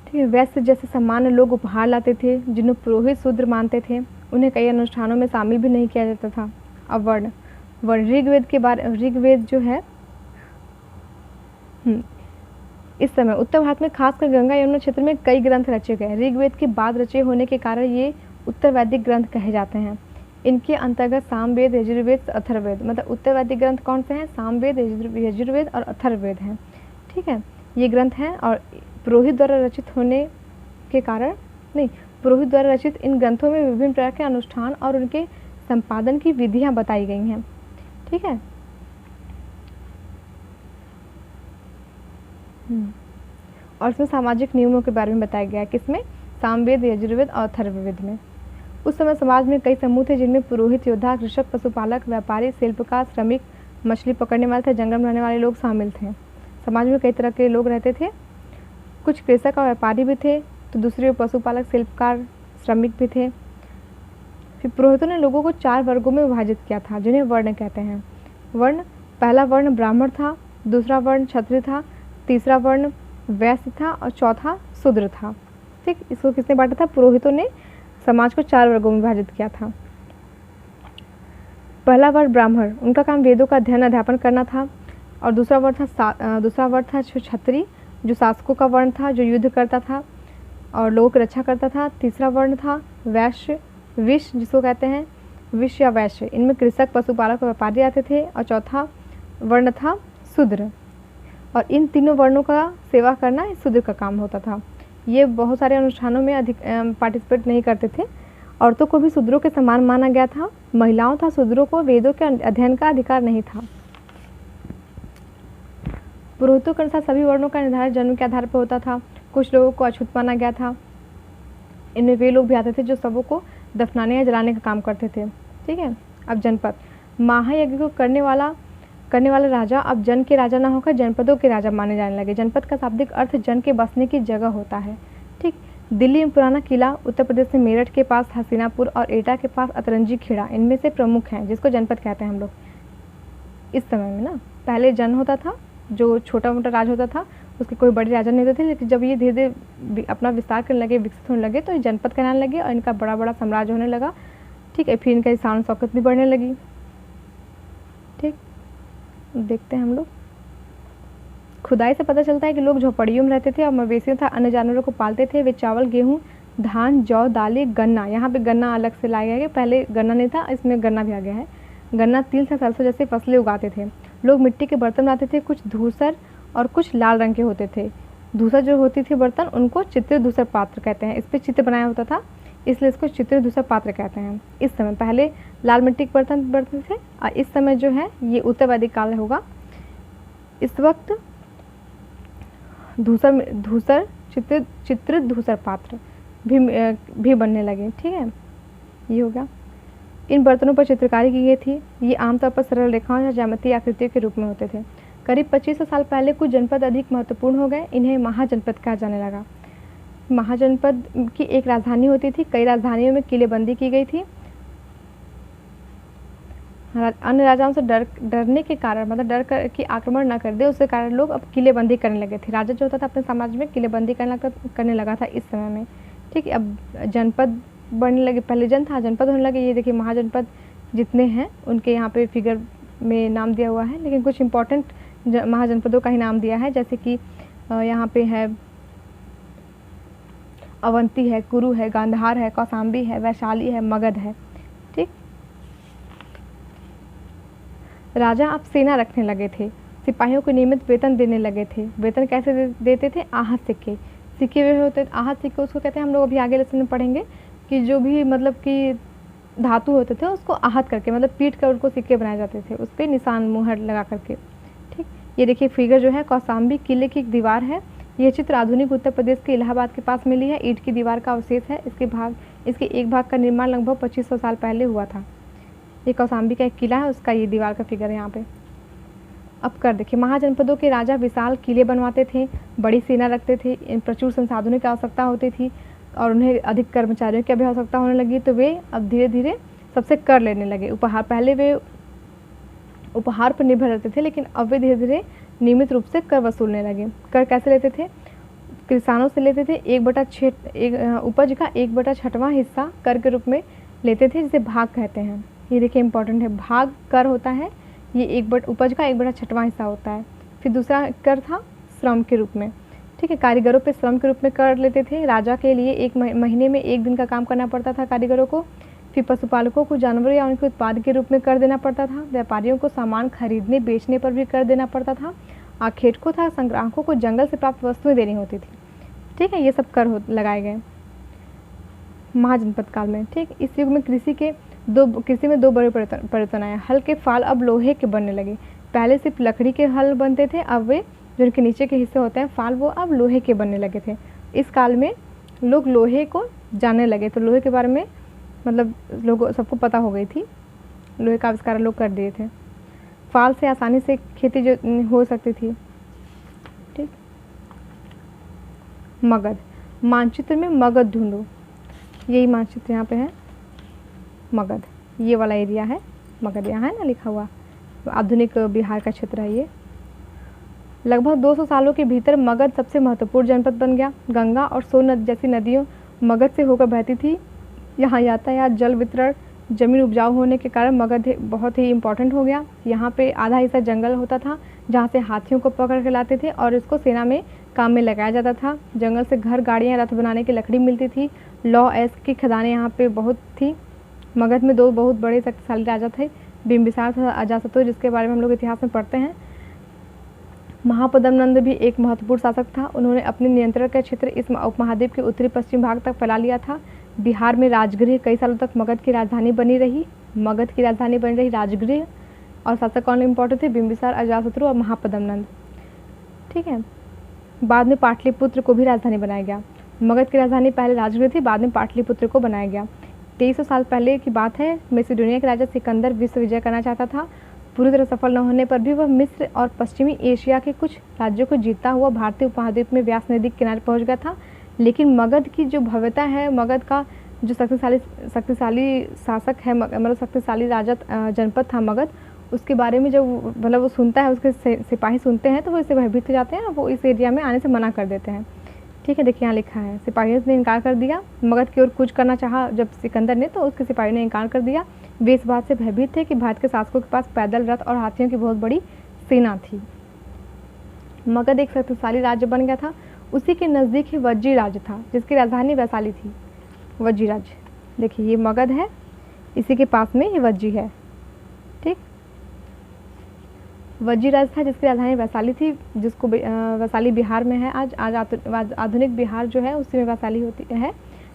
ठीक है, वैसे जैसे सामान्य लोग उपहार लाते थे, जिन्हें पुरोहित शूद्र मानते थे, उन्हें कई अनुष्ठानों में शामिल भी नहीं किया जाता था। अब वर्ण ऋग्वेद जो है इस समय उत्तर भारत में खासकर गंगा यमुना क्षेत्र में कई ग्रंथ रचे गए। ऋग्वेद के बाद रचे होने के कारण ये उत्तर वैदिक ग्रंथ कहे जाते हैं। इनके अंतर्गत सामवेद, यजुर्वेद, अथर्ववेद, मतलब उत्तर वैदिक ग्रंथ कौन से हैं? सामवेद, यजुर्वेद और अथर्ववेद हैं। ठीक है, ये ग्रंथ हैं और पुरोहित द्वारा रचित होने के कारण पुरोहित द्वारा रचित इन ग्रंथों में विभिन्न प्रकार के अनुष्ठान और उनके संपादन की विधियां बताई गई हैं। ठीक है, और इसमें सामाजिक नियमों के बारे में बताया गया है। किसमें? सामवेद, यजुर्वेद और अथर्ववेद में। उस समय समाज में कई समूह थे जिनमें पुरोहित, योद्धा, कृषक, पशुपालक, व्यापारी, शिल्पकार, श्रमिक, मछली पकड़ने वाले थे, जंगल में रहने वाले लोग शामिल थे। समाज में कई तरह के लोग रहते थे। कुछ कृषक और व्यापारी भी थे, तो दूसरे पशुपालक, शिल्पकार, श्रमिक भी थे। फिर पुरोहितों ने लोगों को 4 वर्गों में विभाजित किया था, जिन्हें वर्ण कहते हैं। वर्ण, पहला वर्ण ब्राह्मण था, दूसरा वर्ण क्षत्रिय था, तीसरा वर्ण वैश्य था और चौथा शूद्र था। ठीक, इसको किसने बांटा था? पुरोहितों ने समाज को 4 वर्गों में विभाजित किया था। पहला वर्ण ब्राह्मण, उनका काम वेदों का अध्ययन अध्यापन करना था। और दूसरा वर्ण था क्षत्रिय, जो शासकों का वर्ण था, जो युद्ध करता था और लोगों की रक्षा करता था। तीसरा वर्ण था वैश्य, विश्य जिसको कहते हैं, विश्य या वैश्य, इनमें कृषक, पशुपालक और व्यापारी आते थे। और चौथा वर्ण था शूद्र, और इन तीनों वर्णों का सेवा करना इस शूद्र का काम होता था। ये बहुत सारे अनुष्ठानों में अधिक पार्टिसिपेट नहीं करते थे। औरतों को भी शूद्रों के समान माना गया था। महिलाओं था शूद्रों को वेदों के अध्ययन का अधिकार नहीं था। पुरोहितों के अनुसार सभी वर्णों का निर्धारण जन्म के आधार पर होता था। कुछ लोगों को अछूत माना गया था। इनमें वे लोग भी आते थे जो शवों को दफनाने या जलाने का काम करते थे। ठीक है। अब जनपद, महायज्ञ को करने वाला राजा अब जन के राजा ना होकर जनपदों के राजा माने जाने लगे। जनपद का शाब्दिक अर्थ जन के बसने की जगह होता है। ठीक। दिल्ली में पुराना किला, उत्तर प्रदेश में मेरठ के पास हसीनापुर और एटा के पास अतरंजी खेड़ा इनमें से प्रमुख हैं, जिसको जनपद कहते हैं हम लोग। इस समय में ना पहले जन होता था, जो छोटा मोटा राज होता था, उसके कोई बड़े राजा नहीं होते थे, लेकिन जब ये धीरे धीरे अपना विस्तार करने लगे, विकसित होने लगे, तो ये जनपद कहलाने लगे और इनका बड़ा बड़ा साम्राज्य होने लगा। ठीक है। फिर इनका शान शौकत भी बढ़ने लगी। ठीक। देखते हैं हम लोग। खुदाई से पता चलता है कि लोग झोपड़ियों में रहते थे और मवेशियों तथा अन्य जानवरों को पालते थे। वे चावल, गेहूं, धान, जौ, दालें, गन्ना, यहाँ पे गन्ना अलग से लाया गया है, पहले गन्ना नहीं था, इसमें गन्ना भी आ गया है। गन्ना, तिल से सरसों जैसी फसलें उगाते थे। लोग मिट्टी के बर्तन बनाते थे, कुछ धूसर और कुछ लाल रंग के होते थे। धूसर जो होती थी बर्तन, उनको चित्रित धूसर पात्र कहते हैं। इस पर चित्र बनाया होता था, इसलिए इसको चित्रित धूसर पात्र कहते हैं। इस समय पहले लाल मिट्टी के बर्तन बनते थे और इस समय जो है ये उत्तर वैदिक काल होगा। इस वक्त धूसर चित्रित धूसर पात्र भी बनने लगे। ठीक है। ये हो गया। इन बर्तनों पर चित्रकारी की गई थी। ये आमतौर पर सरल रेखाओं या ज्यामितीय आकृतियों के रूप में होते थे। करीब 2500 साल पहले कुछ जनपद अधिक महत्वपूर्ण हो गए, इन्हें महाजनपद कहा जाने लगा। महाजनपद की एक राजधानी होती थी, कई राजधानियों में किलेबंदी की गई थी। अन्य राजाओं से डरने के कारण, मतलब डर कर कि आक्रमण न कर दे, उसके कारण लोग अब किलेबंदी करने लगे थे। राजा जो होता था अपने समाज में किलेबंदी करने लगा था इस समय में। ठीक है। अब जनपद बनने लगे, पहले जन था, जनपद होने लगे। ये देखिए महाजनपद जितने हैं उनके यहाँ पे फिगर में नाम दिया हुआ है, लेकिन कुछ इंपॉर्टेंट महाजनपदों का ही नाम दिया है, जैसे कि यहाँ पे है अवंती है, कुरु है, गांधार है, कौशाम्बी है, वैशाली है, मगध है। ठीक। राजा अब सेना रखने लगे थे, सिपाहियों को नियमित वेतन देने लगे थे। वेतन कैसे देते थे? आहत सिक्के, सिक्के वे होते, आहत सिक्के उसको कहते हैं, हम लोग अभी आगे लेसन में पढ़ेंगे कि जो भी मतलब कि धातु होते थे उसको आहत करके, मतलब पीट कर उनको सिक्के बनाए जाते थे, उस पर निशान मुहर लगा करके। ठीक। ये देखिए फिगर जो है कौशाम्बी किले की एक दीवार है। यह चित्र आधुनिक उत्तर प्रदेश के इलाहाबाद के पास मिली है। ईंट की दीवार का अवशेष है। इसके एक भाग का निर्माण लगभग 2500 साल पहले हुआ था। ये कौशाम्बी का एक किला है, उसका ये दीवार का फिगर है यहाँ पे। अब कर देखिए, महाजनपदों के राजा विशाल किले बनवाते थे, बड़ी सेना रखते थे, इन प्रचुर संसाधनों की आवश्यकता होती थी और उन्हें अधिक कर्मचारियों की भी आवश्यकता होने लगी। तो वे अब धीरे धीरे सबसे कर लेने लगे। उपहार, पहले वे उपहार पर निर्भर रहते थे, लेकिन अब वे धीरे धीरे नियमित रूप से कर वसूलने लगे। कर कैसे लेते थे? किसानों से लेते थे। 1/6 उपज का 1/6वां हिस्सा कर के रूप में लेते थे, जिसे भाग कहते हैं। ये देखिए इंपॉर्टेंट है, भाग कर होता है, ये उपज का 1/6वां हिस्सा होता है। फिर दूसरा कर था श्रम के रूप में। ठीक है। कारीगरों पे श्रम के रूप में कर लेते थे। राजा के लिए एक महीने में 1 दिन का काम करना पड़ता था कारीगरों को। फिर पशुपालकों को जानवरों या उनके उत्पाद के रूप में कर देना पड़ता था। व्यापारियों को सामान खरीदने बेचने पर भी कर देना पड़ता था। आखेटकों था संग्राहकों को जंगल से प्राप्त वस्तुएं देनी होती थी। ठीक है। ये सब कर लगाए गए महाजनपद काल में। ठीक। इस युग में कृषि में दो बड़े परिवर्तन आए। हल के फाल अब लोहे के बनने लगे। पहले सिर्फ लकड़ी के हल बनते थे, अब वे जो इनके नीचे के हिस्से होते हैं फाल, वो अब लोहे के बनने लगे थे। इस काल में लोग लोहे को जानने लगे, तो लोहे के बारे में मतलब लोगों सबको पता हो गई थी, लोहे का आविष्कार लोग कर दिए थे। फाल से आसानी से खेती जो हो सकती थी। ठीक। मगध, मानचित्र में मगध ढूंढो, यही मानचित्र यहाँ पे है मगध, ये वाला एरिया है मगध, यहाँ है ना लिखा हुआ, आधुनिक बिहार का क्षेत्र है ये। लगभग 200 सालों के भीतर मगध सबसे महत्वपूर्ण जनपद बन गया। गंगा और सोन नदी जैसी नदियों मगध से होकर बहती थी। यहाँ यातायात, जल वितरण, जमीन उपजाऊ होने के कारण मगध बहुत ही इम्पोर्टेंट हो गया। यहाँ पे आधा हिस्सा जंगल होता था, जहाँ से हाथियों को पकड़ के लाते थे और इसको सेना में काम में लगाया जाता था। जंगल से घर, गाड़ियाँ, रथ बनाने की लकड़ी मिलती थी। लौह अयस्क की खदानें यहाँ पे बहुत थी। मगध में 2 बहुत बड़े शक्तिशाली राजा थे, बिम्बिसार तथा अजातशत्रु, जिसके बारे में हम लोग इतिहास में पढ़ते हैं। महापद्मनंद भी एक महत्वपूर्ण शासक था। उन्होंने अपने नियंत्रण का क्षेत्र इस उपमहाद्वीप के उत्तरी पश्चिम भाग तक फैला लिया था। बिहार में राजगृह कई सालों तक मगध की राजधानी बनी रही। राजगृह। और शासक कौन इम्पोर्टेंट थे? बिम्बिसार, अजातशत्रु और महापद्मनंद। ठीक है। बाद में पाटलिपुत्र को भी राजधानी बनाया गया। मगध की राजधानी पहले राजगृह थी, बाद में पाटलिपुत्र को बनाया गया। 2300 साल पहले की बात है। मैसिडोनिया के राजा सिकंदर विश्व विजय करना चाहता था। पूरी तरह सफल न होने पर भी वह मिस्र और पश्चिमी एशिया के कुछ राज्यों को जीतता हुआ भारतीय उपमहाद्वीप में व्यास नदी के किनारे पहुंच गया था। लेकिन मगध की जो भव्यता है, मगध का जो शक्तिशाली शासक है, मतलब शक्तिशाली राजा जनपद था मगध, उसके बारे में जब मतलब वो सुनता है, उसके सिपाही सुनते हैं तो वो इससे भयभीत हो जाते हैं और वो इस एरिया में आने से मना कर देते हैं। ठीक है, देखिए यहाँ लिखा है, सिपाहियों ने इनकार कर दिया। मगध की ओर कूच करना चाहा जब सिकंदर ने, तो उसके सिपाहियों ने इनकार कर दिया। वे इस बात से भयभीत थे कि भारत के शासकों के पास पैदल, रथ और हाथियों की बहुत बड़ी सेना थी। मगध एक शक्तिशाली राज्य बन गया था। उसी के नज़दीक ही वज्जी राज्य था, जिसकी राजधानी वैशाली थी। वज्जी राज्य, देखिए ये मगध है, इसी के पास में ये वज्जी है। ठीक, वज्जी राज्य था जिसकी राजधानी वैशाली थी, जिसको वैशाली बिहार में है। आज आधुनिक बिहार जो है उसी में वैशाली होती है,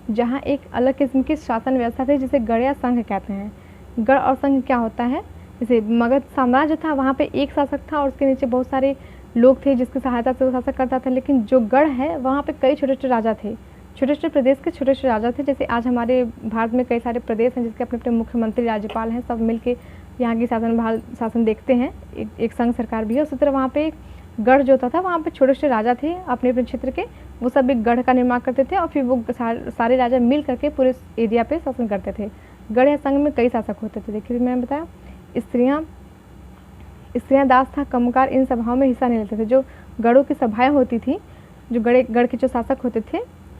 जहाँ एक अलग किस्म की शासन व्यवस्था थी जिसे गढ़ या संघ कहते हैं। गढ़ और संघ क्या होता है, जैसे मगध साम्राज्य था, वहाँ पे एक शासक था और उसके नीचे बहुत सारे लोग थे जिसकी सहायता से वो शासक करता था। लेकिन जो गढ़ है वहाँ पे कई छोटे छोटे राजा थे, छोटे छोटे प्रदेश के छोटे छोटे राजा थे। जैसे आज हमारे भारत में कई सारे प्रदेश हैं जिसके अपने अपने मुख्यमंत्री, राज्यपाल हैं, सब मिलके यहाँ की शासन देखते हैं, एक संघ सरकार भी है। उसी तरह वहाँ पे गढ़ जो होता था, वहाँ पे छोटे छोटे राजा थे अपने अपने क्षेत्र के, वो सब एक गढ़ का निर्माण करते थे और फिर वो सारे राजा मिल करके पूरे एरिया पे शासन करते थे। गढ़ या संघ में कई शासक होते थे। देखिए मैंने बताया, स्त्रियाँ, दास था, कमकार इन सभाओं में हिस्सा नहीं लेते थे। जो गढ़ों की सभाएं होती थी, जो गढ़ के जो शासक होते थे,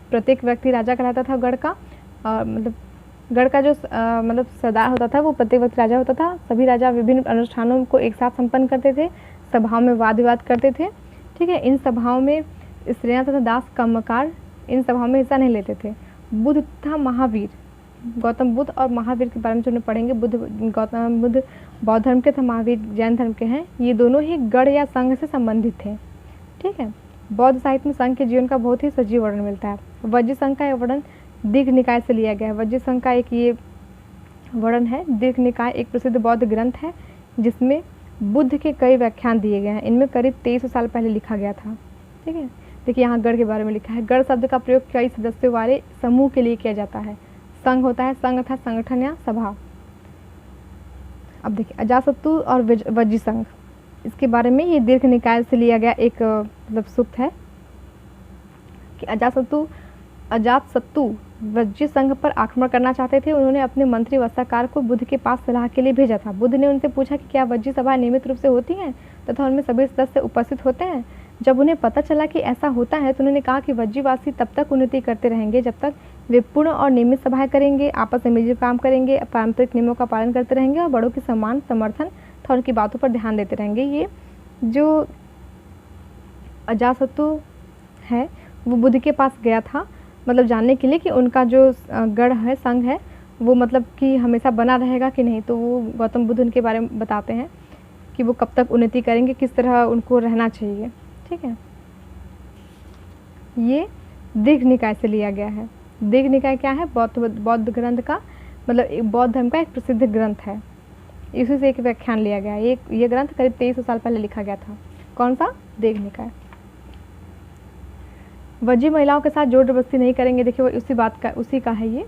प्रत्येक व्यक्ति राजा कहलाता था गढ़ का, मतलब गढ़ का जो मतलब सरदार होता था वो प्रत्येक व्यक्ति राजा होता था। सभी राजा विभिन्न अनुष्ठानों को एक साथ संपन्न करते थे, सभाओं में वाद विवाद करते थे। ठीक है, इन सभाओं में स्त्रियाँ तथा दास, कमकार इन सभाओं में हिस्सा नहीं लेते थे। बुद्ध तथा महावीर, गौतम बुद्ध और महावीर के बारे में जो पढ़ेंगे, गौतम बुद्ध बौद्ध धर्म के थे, महावीर जैन धर्म के हैं। ये दोनों ही गढ़ या संघ से संबंधित थे। ठीक है, बौद्ध साहित्य में संघ के जीवन का बहुत ही सजीव वर्णन मिलता है। वज्र संघ का यह वर्णन दीर्घ निकाय से लिया गया है। वज्र संघ का एक ये वर्णन है। दीर्घ निकाय एक प्रसिद्ध बौद्ध ग्रंथ है जिसमें बुद्ध के कई व्याख्यान दिए गए हैं। इनमें करीब 2300 साल पहले लिखा गया था। ठीक है, देखिए यहाँ गढ़ के बारे में लिखा है। गढ़ शब्द का प्रयोग कई सदस्यों वाले समूह के लिए किया जाता है। संघ होता है, संघ अर्थात संगठन या सभा। अब देखिए अजातशत्रु और वज्जी संघ, इसके बारे में ये दीर्घ निकाय से लिया गया एक मतलब सूक्त है कि अजातशत्रु वज्जी संघ पर आक्रमण करना चाहते थे। उन्होंने अपने मंत्री वत्साकार को बुद्ध के पास सलाह के लिए भेजा था। बुद्ध ने उनसे पूछा कि क्या वज्जी सभा नियमित रूप से होती हैं तथा उनमें सभी सदस्य उपस्थित होते हैं। जब उन्हें पता चला कि ऐसा होता है तो उन्होंने कहा कि वज्जीवासी तब तक उन्नति करते रहेंगे जब तक वे पूर्ण और नियमित सभाएं करेंगे, आपस में मिलकर काम करेंगे, पारंपरिक नियमों का पालन करते रहेंगे और बड़ों के सम्मान, समर्थन तथा उनकी बातों पर ध्यान देते रहेंगे। ये जो अजातशत्रु है वो बुद्ध के पास गया था, मतलब जानने के लिए कि उनका जो गढ़ है, संघ है, वो मतलब कि हमेशा बना रहेगा कि नहीं। तो वो गौतम बुद्ध उनके बारे में बताते हैं कि वो कब तक उन्नति करेंगे, किस तरह उनको रहना चाहिए। ठीक है, ये दीर्घ निकाय से लिया गया है। दीर्घ निकाय क्या है, बौद्ध ग्रंथ का मतलब एक बौद्ध धर्म का एक प्रसिद्ध ग्रंथ है। इसी से एक व्याख्यान लिया गया है। ये ग्रंथ करीब 2300 साल पहले लिखा गया था। कौन सा, दीर्घ निकाय। वज्जी महिलाओं के साथ जोर जबरदस्ती नहीं करेंगे, देखिए उसी का है ये।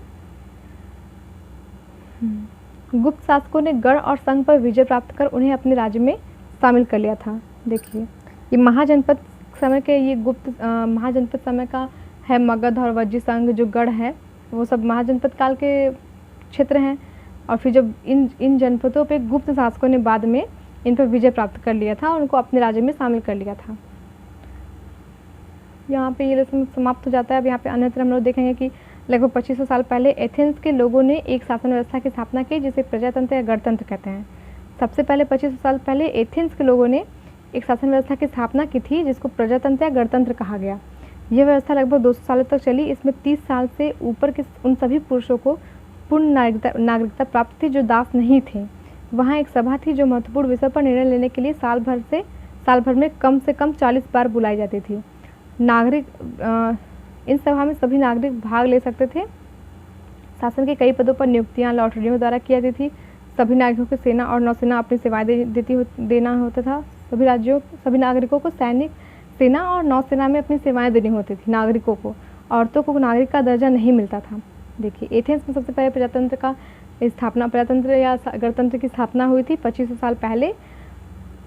गुप्त शासकों ने गढ़ और संघ पर विजय प्राप्त कर उन्हें अपने राज्य में शामिल कर लिया था। देखिए ये महाजनपद समय के, ये गुप्त महाजनपद समय का है। मगध और वज्जी संघ जो गढ़ है वो सब महाजनपद काल के क्षेत्र हैं। और फिर जब इन जनपदों पे गुप्त शासकों ने बाद में इन पर विजय प्राप्त कर लिया था और उनको अपने राज्य में शामिल कर लिया था। यहाँ पे ये लेसन समाप्त हो जाता है। अब यहाँ पे अन्यत्र हम लोग देखेंगे कि लगभग 2500 साल पहले एथेंस के लोगों ने एक शासन व्यवस्था की स्थापना की जिसे प्रजातंत्र या गणतंत्र कहते हैं। सबसे पहले 2500 साल पहले एथेंस के लोगों ने एक शासन व्यवस्था की स्थापना की थी जिसको प्रजातंत्र या गणतंत्र कहा गया। यह व्यवस्था लगभग 200 सालों तक चली। इसमें 30 साल से ऊपर के उन सभी पुरुषों को पूर्ण नागरिकता प्राप्त थी जो दास नहीं थे। वहाँ एक सभा थी जो महत्वपूर्ण विषय पर निर्णय लेने के लिए साल भर में कम से कम 40 बार बुलाई जाती थी। इन सभा में सभी नागरिक भाग ले सकते थे। शासन के कई पदों पर नियुक्तियां लॉटरियों द्वारा की जाती थी। सभी नागरिकों को सेना और नौसेना अपनी सेवाएं देना होता था। सभी नागरिकों को सैनिक सेना और नौसेना में अपनी सेवाएं देनी होती थी नागरिकों को। औरतों को नागरिक का दर्जा नहीं मिलता था। देखिए एथेंस में सबसे पहले प्रजातंत्र का स्थापना, प्रजातंत्र या गणतंत्र की स्थापना हुई थी 2500 साल पहले।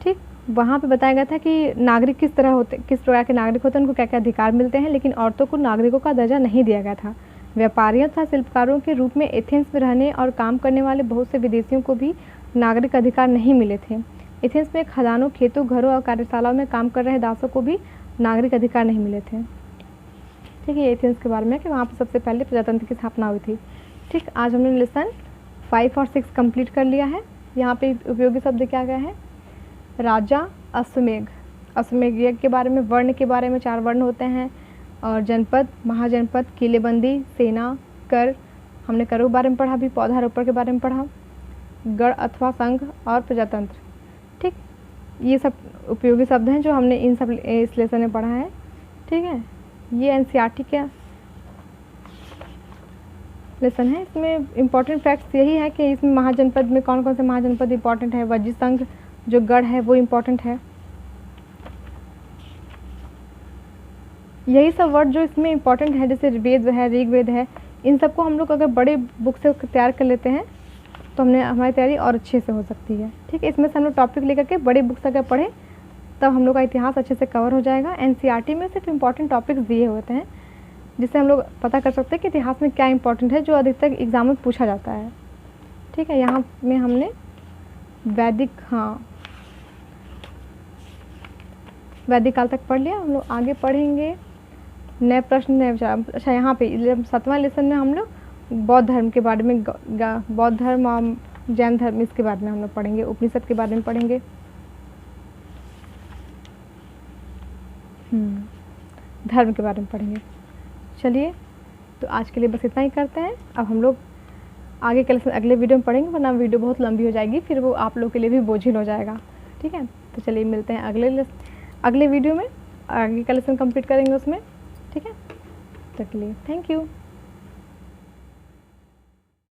ठीक, वहाँ पे बताया गया था कि नागरिक किस तरह होते, किस प्रकार के नागरिक होते हैं, उनको क्या क्या अधिकार मिलते हैं, लेकिन औरतों को नागरिकों का दर्जा नहीं दिया गया था। व्यापारियों तथा शिल्पकारों के रूप में एथेंस में रहने और काम करने वाले बहुत से विदेशियों को भी नागरिक अधिकार नहीं मिले थे। एथेंस में खदानों, खेतों, घरों और कार्यशालाओं में काम कर रहे दासों को भी नागरिक अधिकार नहीं मिले थे। ठीक है, ये एथेंस के बारे में कि वहाँ पर सबसे पहले प्रजातंत्र की स्थापना हुई थी। ठीक, आज हमने लेसन 5 और 6 कंप्लीट कर लिया है। यहाँ पे उपयोगी शब्द क्या क्या है? राजा, अश्वमेघ, अश्वमेघ यज्ञ के बारे में, वर्ण के बारे में 4 वर्ण होते हैं, और जनपद, महाजनपद, किलेबंदी, सेना, कर, हमने करों के बारे में पढ़ा भी, पौधारोपण के बारे में पढ़ा, गण अथवा संघ और प्रजातंत्र। ठीक, ये सब उपयोगी शब्द हैं जो हमने इन सब इस लेसन में पढ़ा है। ठीक है, ये एनसीईआरटी का लेसन है। इसमें इम्पॉर्टेंट फैक्ट्स यही है कि इसमें महाजनपद में कौन कौन से महाजनपद इंपॉर्टेंट है, वज्जी संघ जो गढ़ है वो इम्पॉर्टेंट है। यही सब वर्ड जो इसमें इम्पॉर्टेंट है, जैसे वेद है, ऋग्वेद है, इन सबको हम लोग अगर बड़े बुक से तैयार कर लेते हैं तो हमारी तैयारी और अच्छे से हो सकती है। ठीक है, इसमें से हम लोग टॉपिक लेकर के बड़े बुक्स अगर पढ़ें तब हम लोग का इतिहास अच्छे से कवर हो जाएगा। एनसीईआरटी में सिर्फ इम्पॉर्टेंट टॉपिक्स दिए होते हैं जिससे हम लोग पता कर सकते हैं कि इतिहास में क्या इंपॉर्टेंट है, जो अधिकतर एग्जाम में पूछा जाता है। ठीक है, यहाँ में हमने वैदिक, हाँ वैदिक काल तक पढ़ लिया। हम लोग आगे पढ़ेंगे नए प्रश्न, नए विचार। अच्छा, यहाँ पे 7वां लेसन में हम लोग बौद्ध धर्म के बारे में, बौद्ध धर्म और जैन धर्म, इसके बारे में हम लोग पढ़ेंगे, उपनिषद के बारे में पढ़ेंगे। धर्म के बारे में पढ़ेंगे। चलिए, तो आज के लिए बस इतना ही करते हैं। अब हम लोग आगे के लेसन अगले वीडियो में पढ़ेंगे, वरना वीडियो बहुत लंबी हो जाएगी, फिर वो आप लोग के लिए भी बोझिल हो जाएगा। ठीक है, तो चलिए मिलते हैं अगले वीडियो में, आगे का लेसन कंप्लीट करेंगे उसमें। ठीक है, तब के लिए थैंक यू।